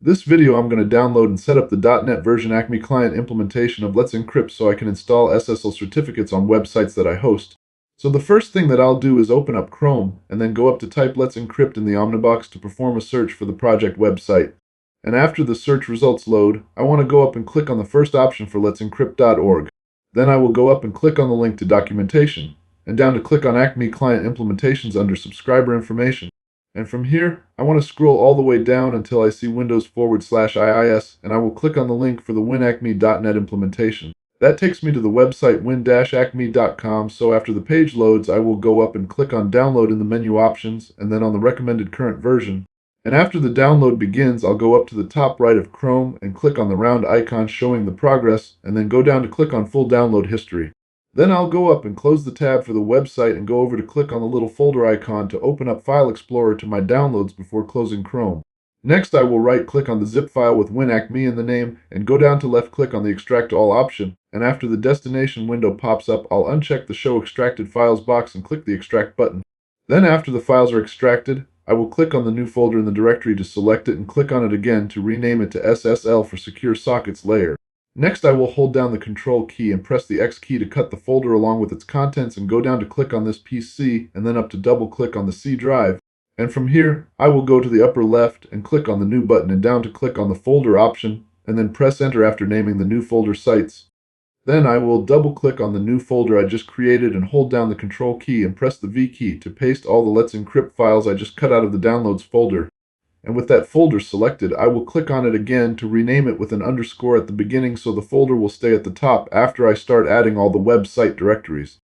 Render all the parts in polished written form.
This video I'm going to download and set up the .NET version Acme client implementation of Let's Encrypt so I can install SSL certificates on websites that I host. So the first thing that I'll do is open up Chrome and then go up to type Let's Encrypt in the Omnibox to perform a search for the project website. And after the search results load, I want to go up and click on the first option for let'sencrypt.org. Then I will go up and click on the link to documentation, and down to click on Acme client implementations under subscriber information. And from here, I want to scroll all the way down until I see Windows/IIS, and I will click on the link for the winacme.net implementation. That takes me to the website win-acme.com, so after the page loads, I will go up and click on Download in the menu options, and then on the recommended current version. And after the download begins, I'll go up to the top right of Chrome and click on the round icon showing the progress, and then go down to click on Full Download History. Then I'll go up and close the tab for the website and go over to click on the little folder icon to open up File Explorer to my downloads before closing Chrome. Next, I will right-click on the zip file with WinAcme in the name and go down to left-click on the Extract All option, and after the destination window pops up, I'll uncheck the Show Extracted Files box and click the Extract button. Then after the files are extracted, I will click on the new folder in the directory to select it and click on it again to rename it to SSL for Secure Sockets Layer. Next, I will hold down the Control key and press the X key to cut the folder along with its contents and go down to click on this PC and then up to double click on the C drive. And from here, I will go to the upper left and click on the New button and down to click on the Folder option and then press Enter after naming the new folder sites. Then I will double click on the new folder I just created and hold down the Control key and press the V key to paste all the Let's Encrypt files I just cut out of the Downloads folder. And with that folder selected, I will click on it again to rename it with an underscore at the beginning so the folder will stay at the top after I start adding all the website directories.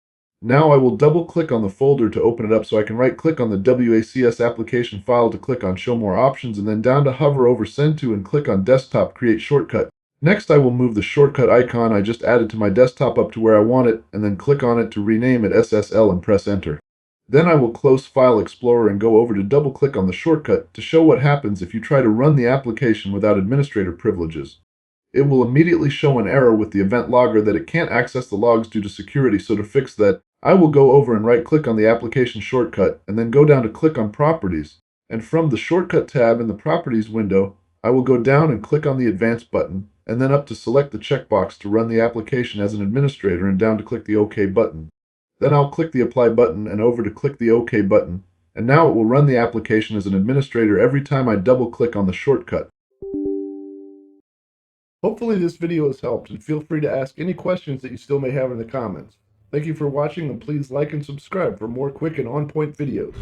Now I will double click on the folder to open it up so I can right click on the WACS application file to click on Show More Options and then down to hover over Send To and click on Desktop Create Shortcut. Next I will move the shortcut icon I just added to my desktop up to where I want it and then click on it to rename it SSL and press Enter. Then I will close File Explorer and go over to double-click on the shortcut to show what happens if you try to run the application without administrator privileges. It will immediately show an error with the event logger that it can't access the logs due to security, so to fix that, I will go over and right-click on the application shortcut and then go down to click on Properties. And from the Shortcut tab in the Properties window, I will go down and click on the Advanced button, and then up to select the checkbox to run the application as an administrator and down to click the OK button. Then I'll click the Apply button and over to click the OK button, and now it will run the application as an administrator every time I double-click on the shortcut. Hopefully this video has helped, and feel free to ask any questions that you still may have in the comments. Thank you for watching, and please like and subscribe for more quick and on-point videos.